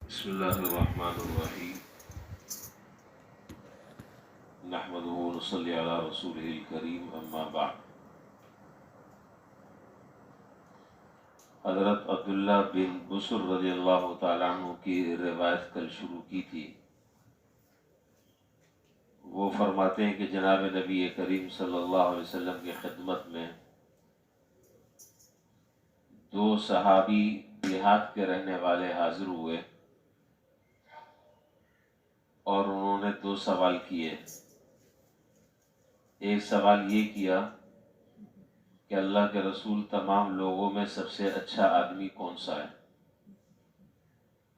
بسم اللہ الرحمن الرحیم نحمدہ ونصلی علی رسولہ الکریم اما بعد۔ حضرت عبداللہ بن بسر رضی اللہ تعالیٰ عنہ کی روایت کل شروع کی تھی۔ وہ فرماتے ہیں کہ جناب نبی کریم صلی اللہ علیہ وسلم کی خدمت میں دو صحابی دیہات کے رہنے والے حاضر ہوئے اور انہوں نے دو سوال کیے۔ ایک سوال یہ کیا کہ اللہ کے رسول، تمام لوگوں میں سب سے اچھا آدمی کون سا ہے؟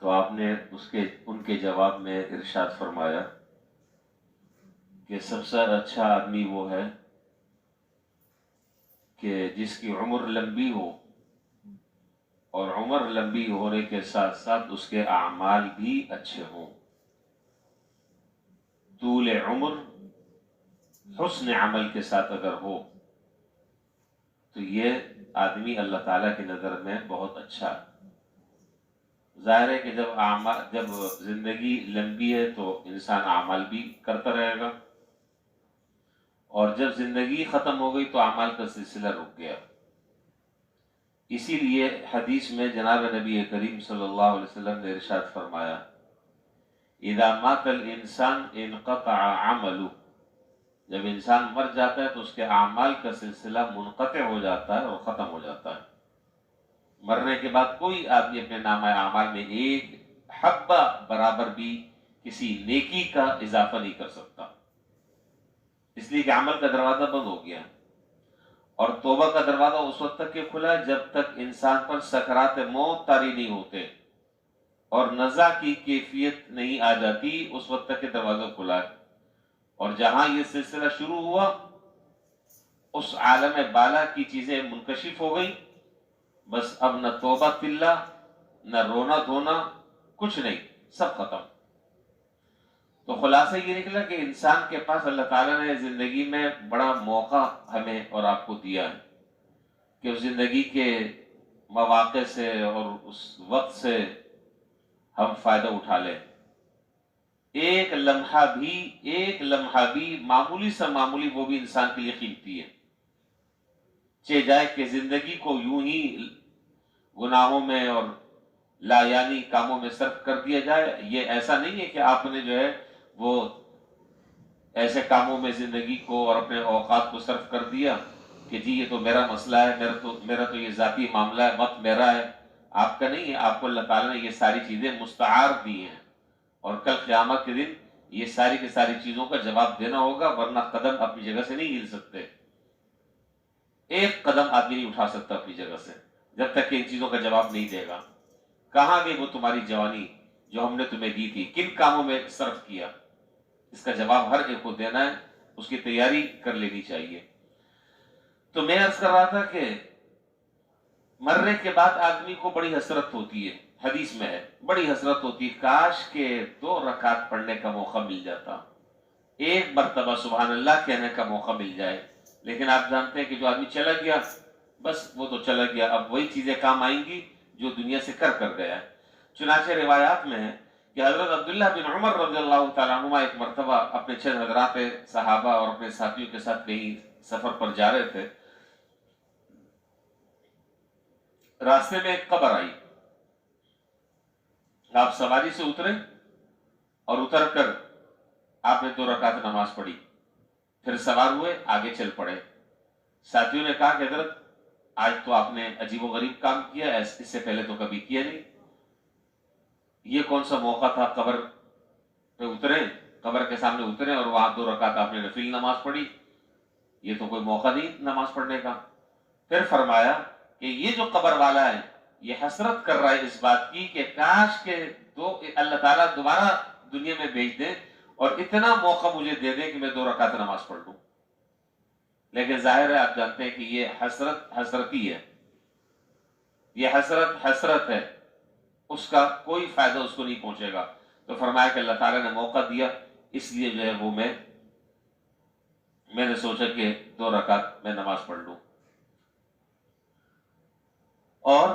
تو آپ نے ان کے جواب میں ارشاد فرمایا کہ سب سے اچھا آدمی وہ ہے کہ جس کی عمر لمبی ہو، اور عمر لمبی ہونے کے ساتھ ساتھ اس کے اعمال بھی اچھے ہوں۔ طول عمر حسن عمل کے ساتھ اگر ہو تو یہ آدمی اللہ تعالیٰ کی نظر میں بہت اچھا ہے۔ ظاہر ہے کہ جب زندگی لمبی ہے تو انسان اعمال بھی کرتا رہے گا، اور جب زندگی ختم ہو گئی تو اعمال کا سلسلہ رک گیا۔ اسی لیے حدیث میں جناب نبی کریم صلی اللہ علیہ وسلم نے ارشاد فرمایا، اذا مات الانسان انقطع عمله، جب انسان مر جاتا ہے تو اس کے اعمال کا سلسلہ منقطع ہو جاتا ہے اور ختم ہو جاتا ہے۔ مرنے کے بعد کوئی آدمی اپنے نامہ اعمال میں ایک حبہ برابر بھی کسی نیکی کا اضافہ نہیں کر سکتا، اس لیے کہ عمل کا دروازہ بند ہو گیا۔ اور توبہ کا دروازہ اس وقت تک کھلا ہے جب تک انسان پر سکرات موت طاری نہیں ہوتے اور نزع کی کیفیت نہیں آ جاتی، اس وقت تک دروازہ کھلا ہے۔ اور جہاں یہ سلسلہ شروع ہوا اس عالم بالا کی چیزیں منکشف ہو گئی، بس اب نہ توبہ تلہ، نہ رونا دھونا، کچھ نہیں، سب ختم۔ تو خلاصہ یہ نکلا کہ انسان کے پاس اللہ تعالیٰ نے زندگی میں بڑا موقع ہمیں اور آپ کو دیا ہے کہ اس زندگی کے مواقع سے اور اس وقت سے ہم فائدہ اٹھا لیں۔ ایک لمحہ بھی معمولی سے معمولی وہ بھی انسان کے لیے قیمتی ہے۔ چہ جائے کہ زندگی کو یوں ہی گناہوں میں اور لا یعنی کاموں میں صرف کر دیا جائے، یہ ایسا نہیں ہے کہ آپ نے جو ہے وہ ایسے کاموں میں زندگی کو اور اپنے اوقات کو صرف کر دیا کہ جی یہ تو میرا مسئلہ ہے، میرا تو یہ ذاتی معاملہ ہے، وقت میرا ہے۔ آپ کا نہیں ہے، آپ کو اللہ تعالیٰ نے یہ ساری چیزیں مستعار دی ہیں، اور کل قیامت کے دن یہ ساری کی ساری چیزوں کا جواب دینا ہوگا، ورنہ قدم اپنی جگہ سے نہیں ہل سکتے۔ ایک قدم آدمی نہیں اٹھا سکتا اپنی جگہ سے جب تک کہ ان چیزوں کا جواب نہیں دے گا۔ کہاں گئی وہ تمہاری جوانی جو ہم نے تمہیں دی تھی؟ کن کاموں میں صرف کیا؟ اس کا جواب ہر ایک کو دینا ہے، اس کی تیاری کر لینی چاہیے۔ تو میں عرض کر رہا تھا کہ مرنے کے بعد آدمی کو بڑی حسرت ہوتی ہے، حدیث میں ہے بڑی حسرت ہوتی ہے، کاش کہ 2 رکعت پڑھنے کا موقع مل جاتا، ایک مرتبہ سبحان اللہ کہنے کا موقع مل جائے۔ لیکن آپ جانتے ہیں کہ جو آدمی چلا گیا بس وہ تو چلا گیا، اب وہی چیزیں کام آئیں گی جو دنیا سے کر گیا ہے۔ چنانچہ روایات میں ہے کہ حضرت عبداللہ بن عمر رضی اللہ تعالیٰ عنہ ایک مرتبہ اپنے چند حضرات صحابہ اور اپنے ساتھیوں کے ساتھ کہیں سفر پر جا رہے تھے۔ راستے میں ایک قبر آئی، آپ سواری سے اترے اور اتر کر آپ نے 2 رکعت نماز پڑھی، پھر سوار ہوئے آگے چل پڑے۔ ساتھیوں نے کہا کہ حضرت آج تو آپ نے عجیب و غریب کام کیا، اس سے پہلے تو کبھی کیا نہیں، یہ کون سا موقع تھا قبر پہ اترے، قبر کے سامنے اترے اور وہاں 2 رکعت آپ نے نفل نماز پڑھی، یہ تو کوئی موقع نہیں نماز پڑھنے کا۔ پھر فرمایا کہ یہ جو قبر والا ہے یہ حسرت کر رہا ہے اس بات کی کہ کاش کہ اللہ تعالیٰ دوبارہ دنیا میں بھیج دے اور اتنا موقع مجھے دے دے کہ میں 2 رکعت نماز پڑھ لوں۔ لیکن ظاہر ہے آپ جانتے ہیں کہ یہ حسرتی ہے، یہ حسرت ہے، اس کا کوئی فائدہ اس کو نہیں پہنچے گا۔ تو فرمایا کہ اللہ تعالیٰ نے موقع دیا، اس لیے جو ہے وہ میں نے سوچا کہ 2 رکعت میں نماز پڑھ لوں۔ اور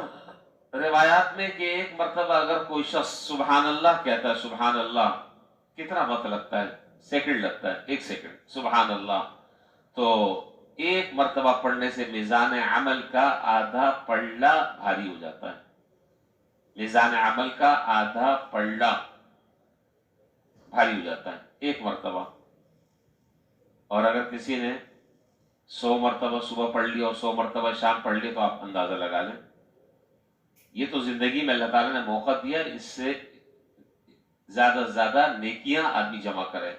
روایات میں کہ ایک مرتبہ اگر کوئی شخص سبحان اللہ کہتا ہے، سبحان اللہ کتنا وقت لگتا ہے؟ سیکنڈ لگتا ہے، 1 سیکنڈ، سبحان اللہ، تو ایک مرتبہ پڑھنے سے میزان عمل کا آدھا پلڑا بھاری ہو جاتا ہے. میزان عمل کا آدھا پلڑا بھاری ہو جاتا ہے ایک مرتبہ. اور اگر کسی نے 100 مرتبہ صبح پڑھ لی اور 100 مرتبہ شام پڑھ لی تو آپ اندازہ لگا لیں. یہ تو زندگی میں اللہ تعالیٰ نے موقع دیا، اس سے زیادہ سے زیادہ نیکیاں آدمی جمع کرے،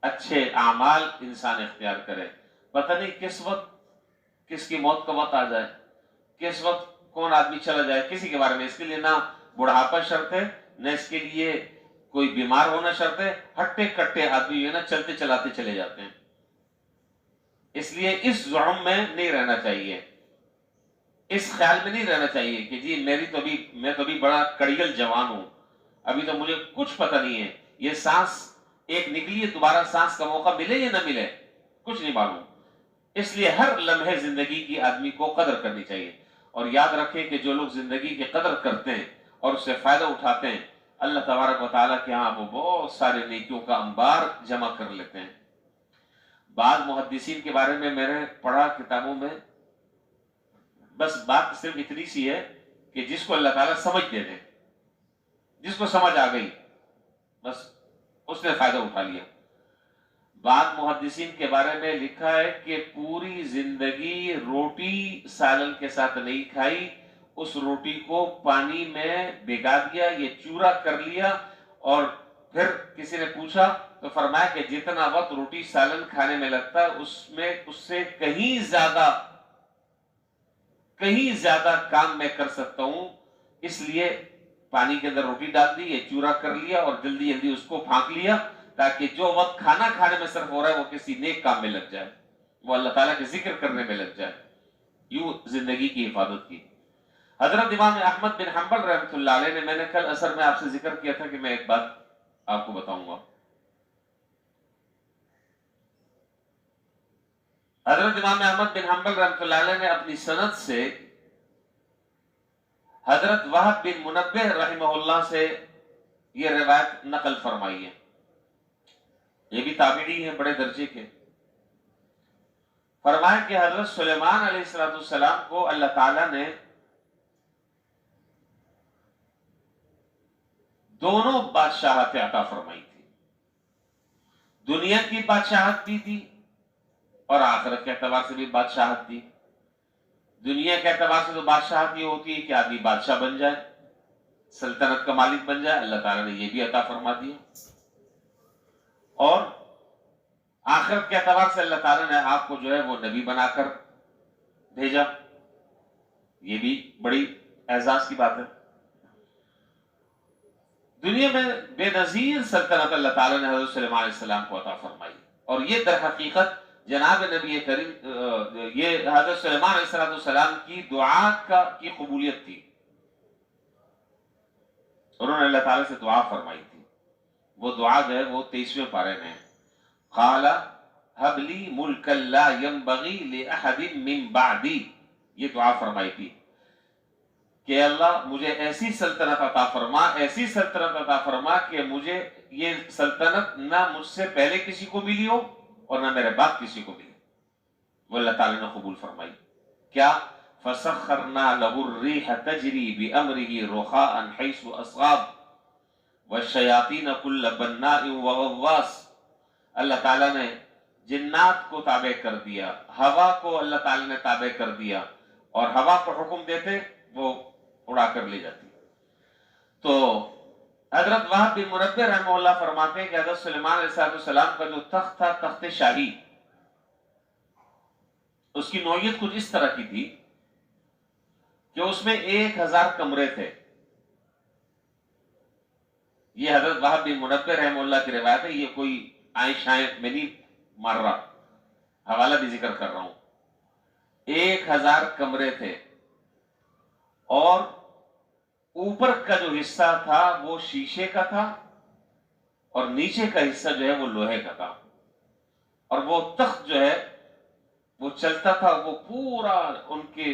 اچھے اعمال انسان اختیار کرے. پتہ نہیں کس وقت کس کی موت کا وقت آ جائے، کس وقت کون آدمی چلا جائے کسی کے بارے میں. اس کے لیے نہ بڑھاپا شرط ہے، نہ اس کے لیے کوئی بیمار ہونا شرط ہے. ہٹے کٹے آدمی جو ہے نا چلتے چلاتے چلے جاتے ہیں. اس لیے اس زعم میں نہیں رہنا چاہیے، اس خیال میں نہیں رہنا چاہیے کہ جی میں تو ابھی بڑا کڑیل جوان ہوں، ابھی تو مجھے کچھ پتہ نہیں ہے، یہ سانس ایک نکلی ہے، دوبارہ سانس کا موقع ملے یا نہ ملے کچھ نہیں معلوم. اس لیے ہر لمحے زندگی کی آدمی کو قدر کرنی چاہیے. اور یاد رکھیں کہ جو لوگ زندگی کی قدر کرتے ہیں اور اس سے فائدہ اٹھاتے ہیں، اللہ تبارک و تعالیٰ کے ہاں وہ بہت سارے نیکیوں کا انبار جمع کر لیتے ہیں. بعض محدثین کے بارے میں میں نے پڑھا کتابوں میں، بس بات صرف اتنی سی ہے کہ جس کو اللہ تعالیٰ سمجھ دے دے، جس کو سمجھ آ گئی بس اس نے فائدہ اٹھا لیا. بعض محدثین کے بارے میں لکھا ہے کہ پوری زندگی روٹی سالن کے ساتھ نہیں کھائی، اس روٹی کو پانی میں بھگا دیا، یہ چورا کر لیا، اور پھر کسی نے پوچھا تو فرمایا کہ جتنا وقت روٹی سالن کھانے میں لگتا ہے اس سے کہیں زیادہ کام میں کر سکتا ہوں، اس لیے پانی کے اندر روٹی ڈال دی، یہ چورا کر لیا اور جلدی جلدی اس کو پھانک لیا تاکہ جو وقت کھانا کھانے میں صرف ہو رہا ہے وہ کسی نیک کام میں لگ جائے، وہ اللہ تعالیٰ کے ذکر کرنے میں لگ جائے. یوں زندگی کی حفاظت کی. حضرت امام احمد بن حنبل رحمۃ اللہ علیہ نے، میں نے کل اثر میں آپ سے ذکر کیا تھا کہ میں ایک بات آپ کو بتاؤں گا. حضرت امام احمد بن حنبل رحمۃ اللہ علیہ نے اپنی سند سے حضرت وہب بن منبہ رحمہ اللہ سے یہ روایت نقل فرمائی ہے. یہ بھی تابعی ہیں بڑے درجے کے. فرمایا کہ حضرت سلیمان علیہ السلام کو اللہ تعالیٰ نے دونوں بادشاہت عطا فرمائی تھی. دنیا کی بادشاہت بھی تھی اور آخرت کے اعتبار سے بھی بادشاہت تھی. دنیا کے اعتبار سے تو بادشاہت یہ ہوتی ہے کہ آدمی بادشاہ بن جائے، سلطنت کا مالک بن جائے، اللہ تعالیٰ نے یہ بھی عطا فرما دیا. اور آخرت کے اعتبار سے اللہ تعالیٰ نے آپ کو جو ہے وہ نبی بنا کر بھیجا، یہ بھی بڑی اعزاز کی بات ہے. دنیا میں بے نظیر سلطنت اللہ تعالیٰ نے حضرت سلیمان علیہ السلام کو عطا فرمائی، اور یہ در حقیقت جناب نبی کریم، یہ حضرت سلیمان علیہ السلام کی دعا کی قبولیت تھی. انہوں نے اللہ تعالیٰ سے دعا فرمائی تھی. وہ دعا جو ہے وہ 23ویں پارے میں ہے. قال هب لي ملكا لا ينبغي لأحد من بعدي، یہ دعا فرمائی تھی کہ اللہ مجھے ایسی سلطنت عطا فرما کہ مجھے یہ سلطنت نہ مجھ سے پہلے کسی کو ملی ہو اور نہ میرے بعد کسی کو ملی. وہ اللہ تعالیٰ نے قبول فرمائی. کیا؟ فسخرنا له الريح تجري بأمره رخاء حيث أصغاب والشياطين كل بناء وغواص. اللہ تعالیٰ نے جنات کو تابع کر دیا، ہوا کو اللہ تعالیٰ نے تابع کر دیا، اور ہوا کو حکم دیتے وہ اڑا کر لے جاتی. تو حضرت وہب بن منبہ رحمہ اللہ فرماتے ہیں کہ حضرت سلیمان علیہ السلام کا جو تخت تھا، تخت شاہی، اس کی نوعیت کچھ اس طرح کی تھی کہ اس میں 1000 کمرے تھے. یہ حضرت وہب بن منبہ رحمہ اللہ کی روایت ہے، یہ کوئی آئیں شائیں میں نہیں مار رہا، حوالہ بھی ذکر کر رہا ہوں. 1000 کمرے تھے، اور اوپر کا جو حصہ تھا وہ شیشے کا تھا اور نیچے کا حصہ جو ہے وہ لوہے کا تھا. اور وہ تخت جو ہے وہ چلتا تھا، وہ پورا ان کے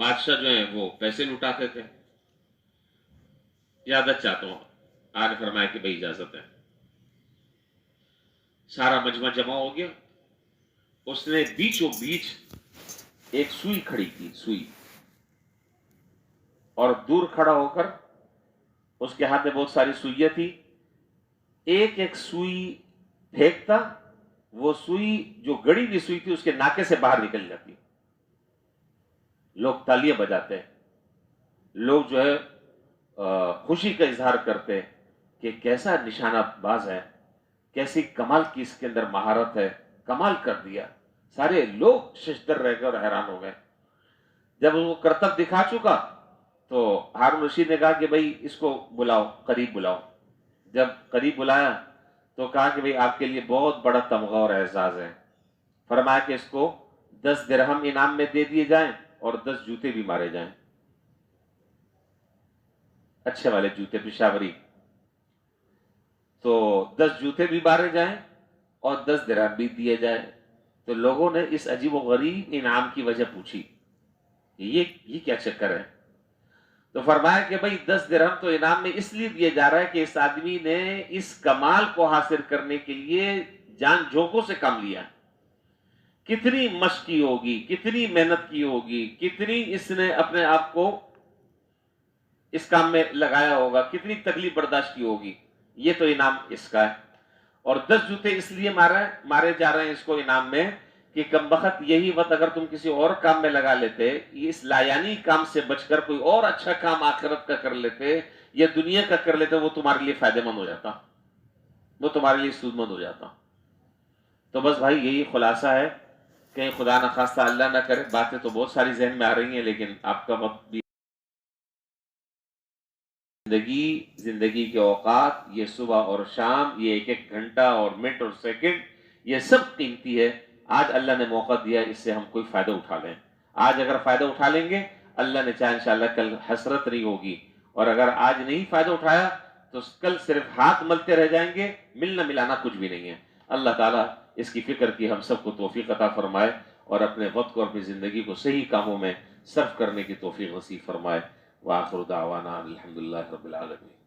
بادشاہ جو ہیں وہ پیسے لٹاتے تھے. اجازت چاہتا ہوں. آج فرمایا کہ بھائی اجازت ہے. سارا مجمع جمع ہو گیا. اس نے بیچوں بیچ ایک سوئی کھڑی کی, سوئی, اور دور کھڑا ہو کر اس کے ہاتھ میں بہت ساری سوئیاں تھی. ایک ایک سوئی پھینکتا, وہ سوئی جو گڑی ہوئی سوئی تھی اس کے ناکے سے باہر نکل جاتی. لوگ تالیاں بجاتے, لوگ جو ہے خوشی کا اظہار کرتے کہ کیسا نشانہ باز ہے, کیسی کمال کی اس کے اندر مہارت ہے, کمال کر دیا. سارے لوگ ششدر رہ گئے اور حیران ہو گئے. جب وہ کرتب دکھا چکا تو ہارون رشید نے کہا کہ بھائی اس کو بلاؤ, قریب بلاؤ. جب قریب بلایا تو کہا کہ بھائی آپ کے لیے بہت بڑا تمغہ اور اعزاز ہے. فرمایا کہ اس کو 10 درہم انعام میں دے دیے جائیں اور 10 جوتے بھی مارے جائیں, اچھے والے جوتے پشاوری. تو 10 جوتے بھی مارے جائیں اور 10 درہم بھی دیے جائیں. تو لوگوں نے اس عجیب و غریب انعام کی وجہ پوچھی, یہ کیا چکر ہے؟ تو فرمایا کہ بھائی 10 درہم تو انعام میں اس لیے دیا جا رہا ہے کہ اس آدمی نے اس کمال کو حاصل کرنے کے لیے جان جھونکوں سے کام لیا. کتنی مشق کی ہوگی, کتنی محنت کی ہوگی, کتنی اس نے اپنے آپ کو اس کام میں لگایا ہوگا, کتنی تکلیف برداشت کی ہوگی. یہ تو انعام اس کا ہے. اور 10 جوتے اس لیے مارے جا رہے ہیں اس کو انعام میں کہ کم بخت یہی وقت اگر تم کسی اور کام میں لگا لیتے, اس لایانی کام سے بچ کر کوئی اور اچھا کام آخرت کا کر لیتے یا دنیا کا کر لیتے, وہ تمہارے لیے فائدہ مند ہو جاتا, وہ تمہارے لیے سود مند ہو جاتا. تو بس بھائی یہی خلاصہ ہے. کہیں خدا نخواستہ اللہ نہ کرے, باتیں تو بہت ساری ذہن میں آ رہی ہیں لیکن آپ کا وقت بھی, زندگی کے اوقات, یہ صبح اور شام, یہ ایک ایک گھنٹہ اور منٹ اور سیکنڈ, یہ سب قیمتی ہے. آج اللہ نے موقع دیا, اس سے ہم کوئی فائدہ اٹھا لیں. آج اگر فائدہ اٹھا لیں گے, اللہ نے چاہا انشاءاللہ کل حسرت نہیں ہوگی. اور اگر آج نہیں فائدہ اٹھایا تو کل صرف ہاتھ ملتے رہ جائیں گے, ملنا ملانا کچھ بھی نہیں ہے. اللہ تعالیٰ اس کی فکر کی ہم سب کو توفیق عطا فرمائے اور اپنے وقت کو, اپنی زندگی کو صحیح کاموں میں صرف کرنے کی توفیق نصیب فرمائے. وآخر دعوانا الحمدللہ رب العالمین.